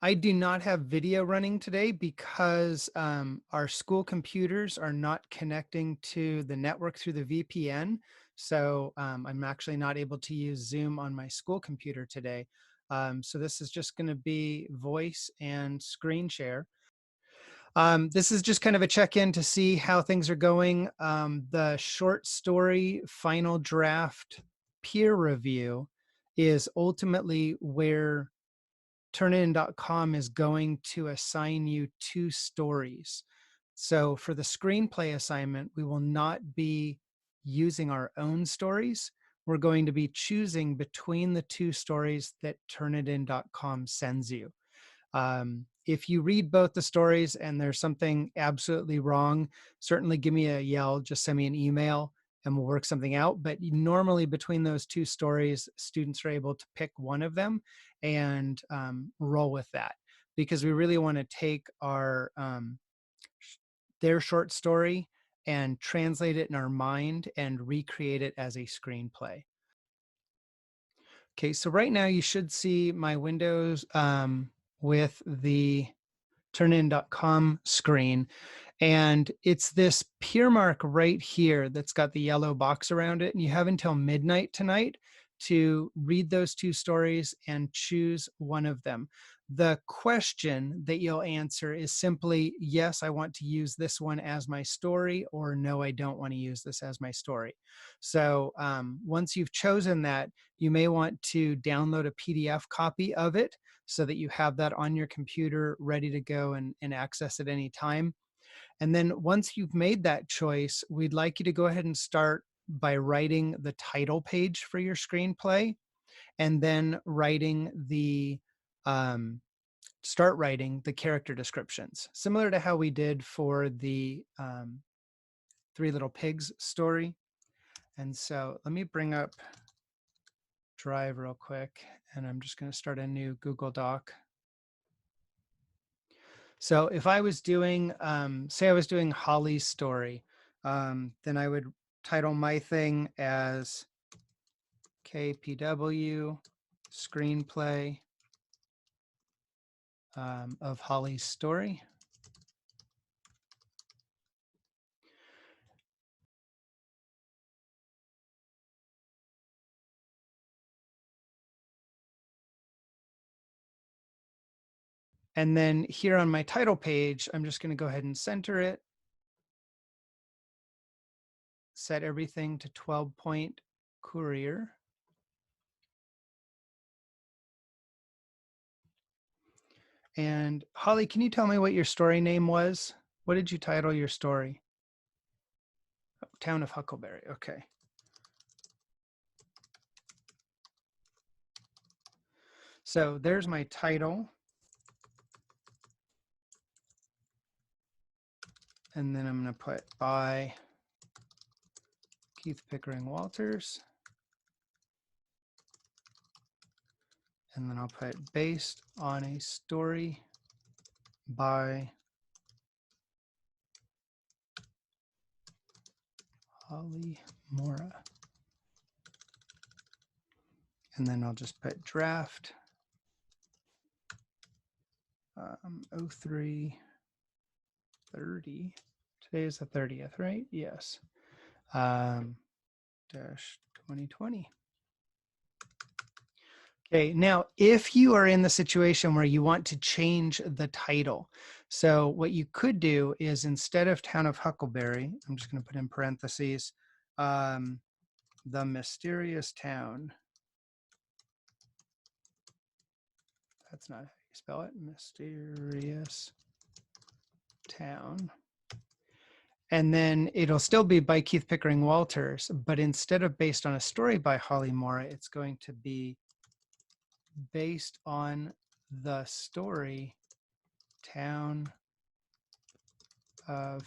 I do not have video running today because our school computers are not connecting to the network through the VPN. So I'm actually not able to use Zoom on my school computer today. So this is just going to be voice and screen share. This is just kind of a check-in to see how things are going. The short story final draft peer review is ultimately where TurnItIn.com is going to assign you 2 stories. So for the screenplay assignment, we will not be using our own stories. We're going to be choosing between the 2 stories that TurnItIn.com sends you. If you read both the stories and there's something absolutely wrong, certainly give me a yell, just send me an email and we'll work something out. But normally between those 2 stories, students are able to pick one of them and roll with that, because we really want to take their short story and translate it in our mind and recreate it as a screenplay. Okay, so right now you should see my windows with the turnitin.com screen. And it's this Peermark right here that's got the yellow box around it. And you have until midnight tonight to read those 2 stories and choose one of them. The question that you'll answer is simply, yes, I want to use this one as my story, or no, I don't want to use this as my story. So once you've chosen that, you may want to download a PDF copy of it so that you have that on your computer ready to go and access at any time. And then once you've made that choice, we'd like you to go ahead and start by writing the title page for your screenplay, and then start writing the character descriptions, similar to how we did for the Three Little Pigs story. And so let me bring up Drive real quick, and I'm just going to start a new Google Doc. So if I was doing, say I was doing Holly's story, then I would title my thing as KPW screenplay of Holly's story. And then here on my title page, I'm just going to go ahead and center it, set everything to 12-point Courier. And Holly, can you tell me what your story name was? What did you title your story? Oh, Town of Huckleberry. Okay. So there's my title. And then I'm going to put by Keith Pickering-Walters. And then I'll put based on a story by Holly Mora. And then I'll just put draft 0330. Today is the 30th, right? Yes. Dash 2020. Okay, now if you are in the situation where you want to change the title, so what you could do is, instead of Town of Huckleberry, I'm just going to put in parentheses, the mysterious town. That's not how you spell it. Mysterious town. And then it'll still be by Keith Pickering-Walters, but instead of based on a story by Holly Mora, it's going to be based on the story Town of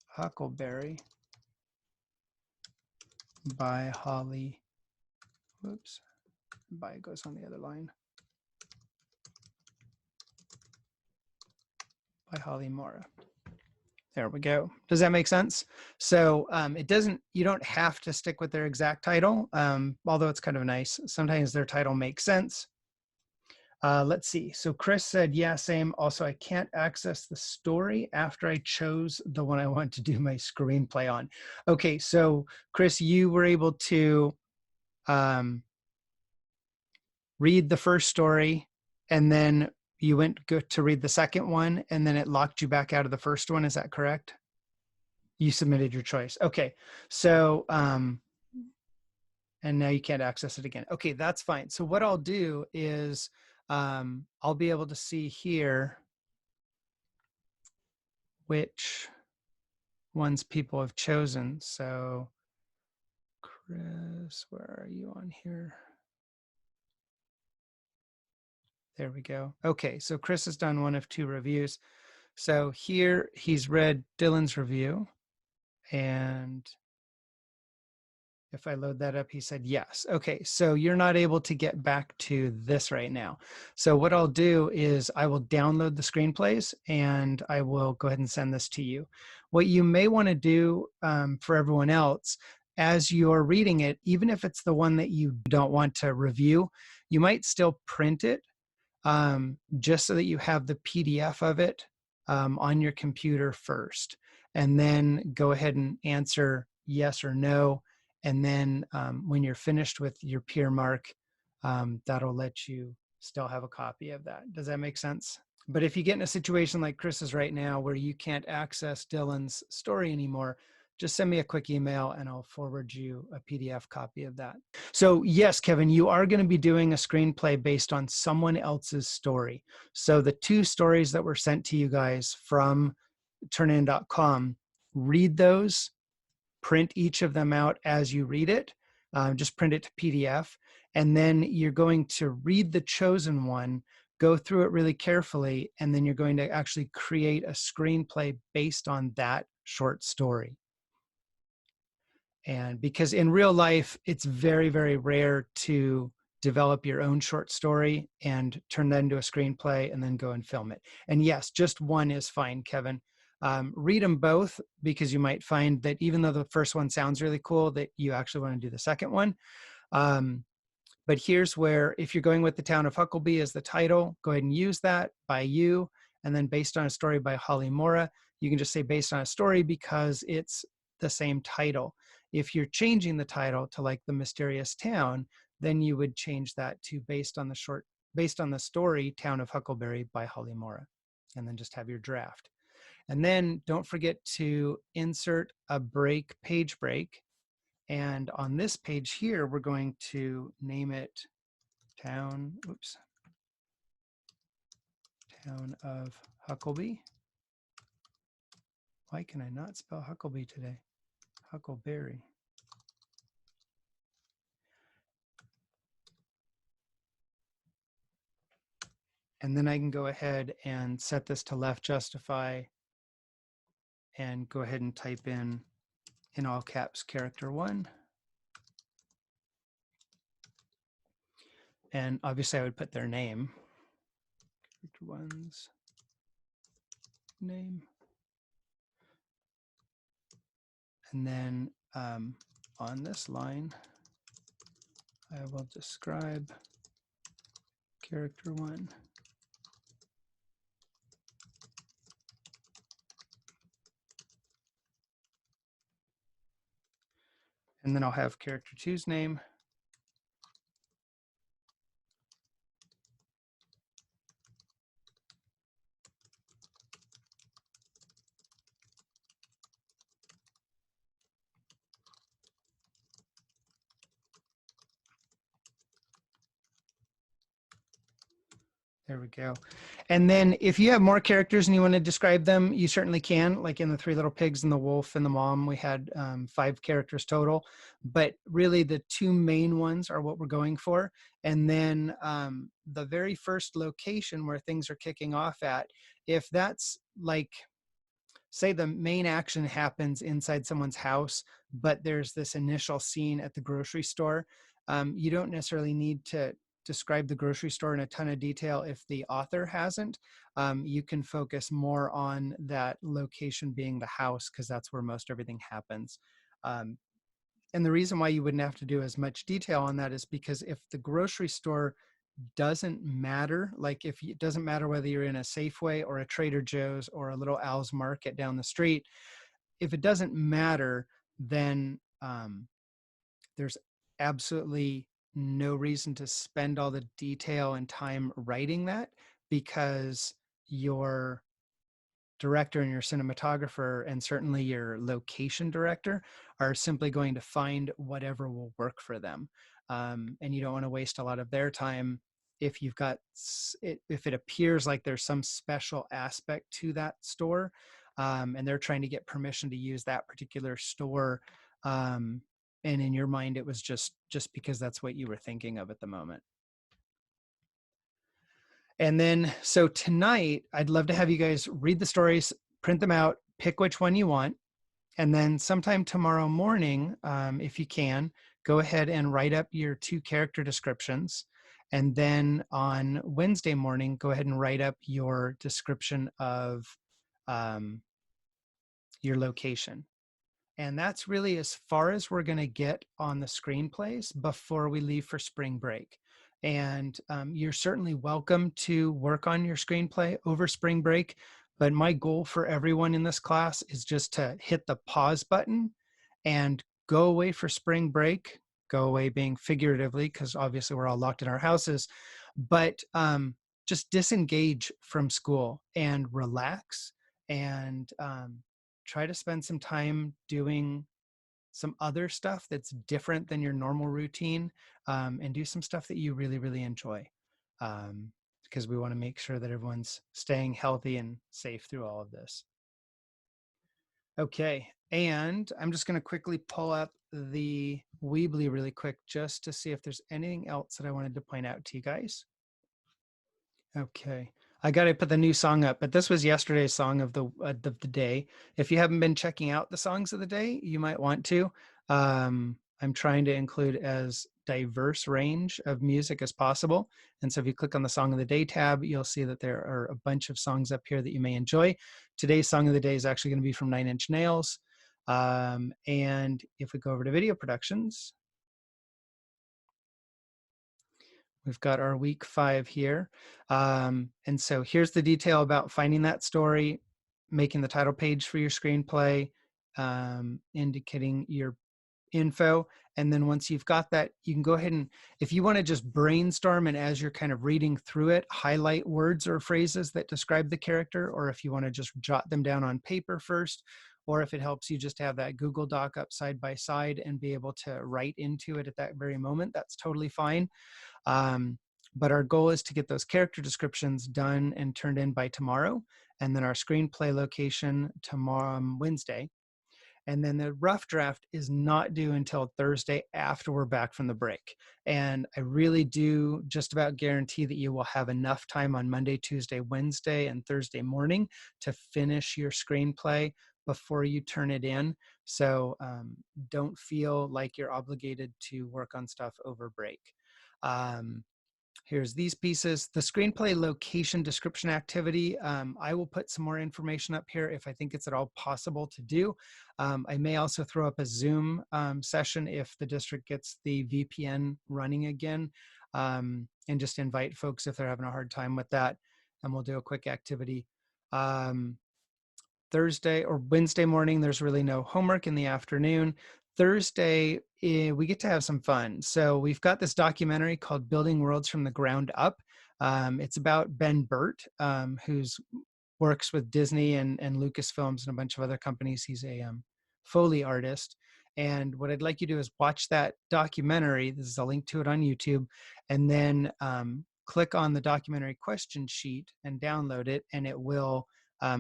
Huckleberry by Holly, whoops, by goes on the other line, by Holly Mora. There we go. Does that make sense? So you don't have to stick with their exact title, although it's kind of nice. Sometimes their title makes sense. Let's see. So Chris said, yeah, same. Also, I can't access the story after I chose the one I want to do my screenplay on. Okay, so Chris, you were able to read the first story, and then you went to read the second one, and then it locked you back out of the first one. Is that correct? You submitted your choice. Okay, so and now you can't access it again. Okay, that's fine. So what I'll do is I'll be able to see here which ones people have chosen. So Chris, where are you on here? There we go. Okay, so Chris has done one of 2 reviews. So here he's read Dylan's review, and if I load that up, he said yes. Okay, so you're not able to get back to this right now. So what I'll do is I will download the screenplays and I will go ahead and send this to you. What you may want to do for everyone else, as you're reading it, even if it's the one that you don't want to review, you might still print it just so that you have the PDF of it on your computer first. And then go ahead and answer yes or no. And then when you're finished with your Peermark, that'll let you still have a copy of that. Does that make sense? But if you get in a situation like Chris is right now where you can't access Dylan's story anymore, just send me a quick email and I'll forward you a PDF copy of that. So yes, Kevin, you are going to be doing a screenplay based on someone else's story. So the 2 stories that were sent to you guys from TurnItIn.com, read those, print each of them out as you read it, just print it to PDF, and then you're going to read the chosen one, go through it really carefully, and then you're going to actually create a screenplay based on that short story. And because in real life, it's very, very rare to develop your own short story and turn that into a screenplay and then go and film it. And yes, just one is fine, Kevin. Read them both, because you might find that even though the first one sounds really cool, that you actually want to do the second one. But here's where, if you're going with The Town of Huckleby as the title, go ahead and use that, by you, and then based on a story by Holly Mora. You can just say based on a story because it's the same title. If you're changing the title to like The Mysterious Town, then you would change that to based on the story Town of Huckleberry by Holly Mora, and then just have your draft. And then don't forget to insert a page break. And on this page here, we're going to name it Town of Huckleby. Why can I not spell Huckleby today? Huckleberry. And then I can go ahead and set this to left justify and go ahead and type in all caps, character 1. And obviously I would put their name, character 1's name. And then on this line, I will describe character 1. And then I'll have character 2's name. There we go. And then if you have more characters and you want to describe them, you certainly can. Like in the 3 Little Pigs and the wolf and the mom, we had 5 characters total. But really the 2 main ones are what we're going for. And then the very first location where things are kicking off at, if that's like, say the main action happens inside someone's house, but there's this initial scene at the grocery store, you don't necessarily need to describe the grocery store in a ton of detail if the author hasn't. You can focus more on that location being the house, because that's where most everything happens. And the reason why you wouldn't have to do as much detail on that is because if the grocery store doesn't matter. Like if it doesn't matter whether you're in a Safeway or a Trader Joe's or a little Al's Market down the street, if it doesn't matter, then there's absolutely no reason to spend all the detail and time writing that, because your director and your cinematographer and certainly your location director are simply going to find whatever will work for them. And you don't want to waste a lot of their time if you've got if it appears like there's some special aspect to that store, and they're trying to get permission to use that particular store, and in your mind it was just because that's what you were thinking of at the moment. And then, so tonight, I'd love to have you guys read the stories, print them out, pick which one you want. And then sometime tomorrow morning, if you can, go ahead and write up your 2 character descriptions. And then on Wednesday morning, go ahead and write up your description of your location. And that's really as far as we're going to get on the screenplays before we leave for spring break. And you're certainly welcome to work on your screenplay over spring break. But my goal for everyone in this class is just to hit the pause button and go away for spring break. Go away being figuratively, because obviously we're all locked in our houses. But just disengage from school and relax, and try to spend some time doing some other stuff that's different than your normal routine, and do some stuff that you really, really enjoy, because we want to make sure that everyone's staying healthy and safe through all of this. Okay, and I'm just going to quickly pull up the Weebly really quick just to see if there's anything else that I wanted to point out to you guys. Okay, I got to put the new song up, but this was yesterday's song of the day. If you haven't been checking out the songs of the day, you might want to. I'm trying to include as diverse range of music as possible. And so if you click on the Song of the Day tab, you'll see that there are a bunch of songs up here that you may enjoy. Today's Song of the Day is actually going to be from 9 Inch Nails. And if we go over to video productions, we've got our week 5 here. And so here's the detail about finding that story, making the title page for your screenplay, indicating your info. And then once you've got that, you can go ahead and, if you want to just brainstorm and as you're kind of reading through it, highlight words or phrases that describe the character, or if you want to just jot them down on paper first, or if it helps you just have that Google Doc up side by side and be able to write into it at that very moment, that's totally fine. But our goal is to get those character descriptions done and turned in by tomorrow, and then our screenplay location tomorrow, Wednesday. And then the rough draft is not due until Thursday after we're back from the break. And I really do just about guarantee that you will have enough time on Monday, Tuesday, Wednesday, and Thursday morning to finish your screenplay before you turn it in. So don't feel like you're obligated to work on stuff over break. Here's these pieces. The screenplay location description activity, I will put some more information up here if I think it's at all possible to do. I may also throw up a Zoom session if the district gets the VPN running again, and just invite folks if they're having a hard time with that, and we'll do a quick activity. Thursday or Wednesday morning, there's really no homework in the afternoon. Thursday, we get to have some fun. So we've got this documentary called Building Worlds from the Ground Up. It's about Ben Burt, who's works with Disney and Lucasfilms and a bunch of other companies. He's a Foley artist. And what I'd like you to do is watch that documentary. This is a link to it on YouTube. And then click on the documentary question sheet and download it, and it will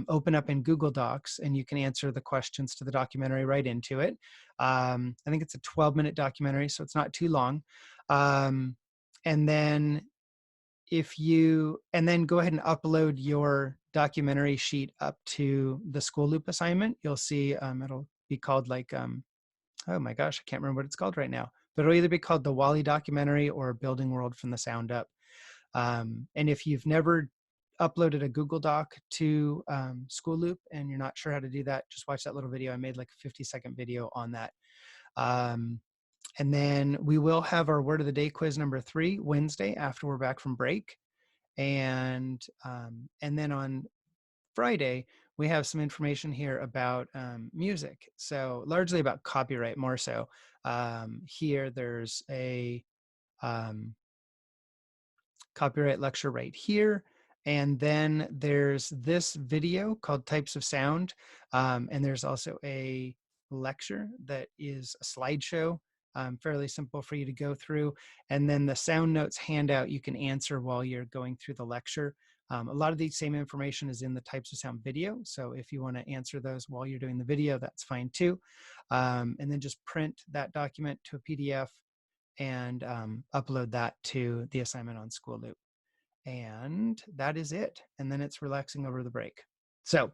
open up in Google Docs, and you can answer the questions to the documentary right into it. I think it's a 12-minute documentary, so it's not too long. And then and then go ahead and upload your documentary sheet up to the School Loop assignment. You'll see it'll be called like, oh my gosh, I can't remember what it's called right now, but it'll either be called the Wall-E documentary or Building World from the Sound Up. And if you've never uploaded a Google Doc to School Loop and you're not sure how to do that, just watch that little video. I made like a 50-second video on that. And then we will have our word of the day quiz number 3 Wednesday after we're back from break. And then on Friday, we have some information here about music. So largely about copyright more so. Here there's a um, copyright lecture right here. And then there's this video called Types of Sound. And there's also a lecture that is a slideshow, fairly simple for you to go through. And then the sound notes handout you can answer while you're going through the lecture. A lot of the same information is in the Types of Sound video. So if you want to answer those while you're doing the video, that's fine too. And then just print that document to a PDF and upload that to the assignment on School Loop. And that is it. And then it's relaxing over the break. So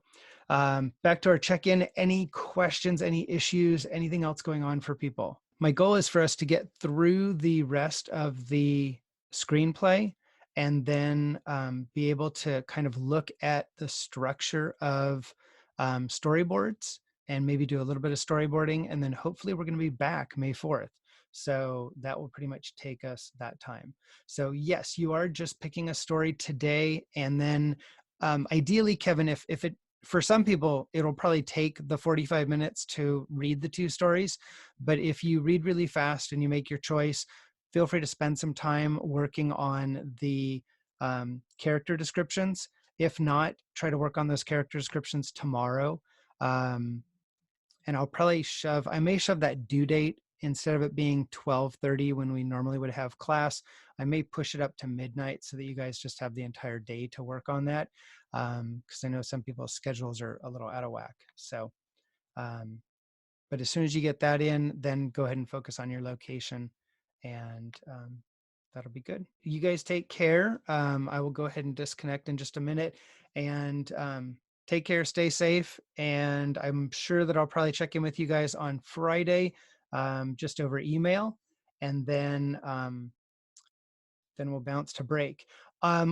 back to our check-in. Any questions, any issues, anything else going on for people? My goal is for us to get through the rest of the screenplay and then be able to kind of look at the structure of storyboards and maybe do a little bit of storyboarding. And then hopefully we're going to be back May 4th. So that will pretty much take us that time. So yes, you are just picking a story today. And then ideally, Kevin, if it, for some people, it'll probably take the 45 minutes to read the 2 stories. But if you read really fast and you make your choice, feel free to spend some time working on the character descriptions. If not, try to work on those character descriptions tomorrow. And I'll probably I may shove that due date instead of it being 12:30 when we normally would have class. I may push it up to midnight so that you guys just have the entire day to work on that. Because I know some people's schedules are a little out of whack. So, but as soon as you get that in, then go ahead and focus on your location and that'll be good. You guys take care. I will go ahead and disconnect in just a minute and take care, stay safe. And I'm sure that I'll probably check in with you guys on Friday, just over email. And then we'll bounce to break.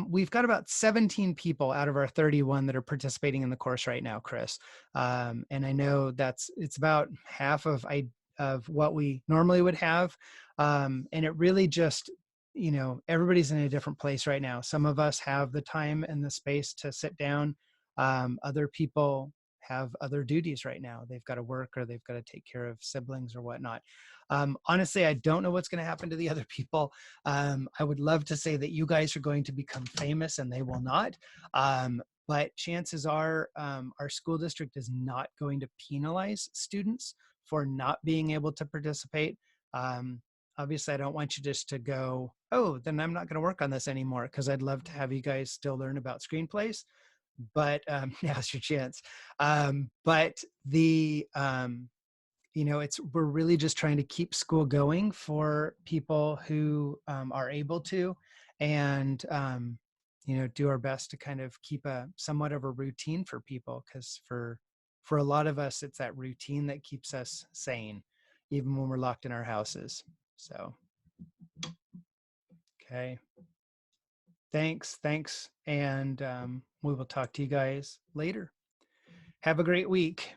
We've got about 17 people out of our 31 that are participating in the course right now, Chris. And I know it's about half of what we normally would have. And it really just, everybody's in a different place right now. Some of us have the time and the space to sit down. Other people have other duties right now. They've got to work or they've got to take care of siblings or whatnot. Honestly, I don't know what's going to happen to the other people. I would love to say that you guys are going to become famous and they will not. But chances are our school district is not going to penalize students for not being able to participate. Obviously, I don't want you just to go, oh, then I'm not going to work on this anymore, because I'd love to have you guys still learn about screenplays. But now's your chance. But we're really just trying to keep school going for people who are able to, and do our best to kind of keep a somewhat of a routine for people, because for a lot of us, it's that routine that keeps us sane, even when we're locked in our houses. So, okay. Thanks. And we will talk to you guys later. Have a great week.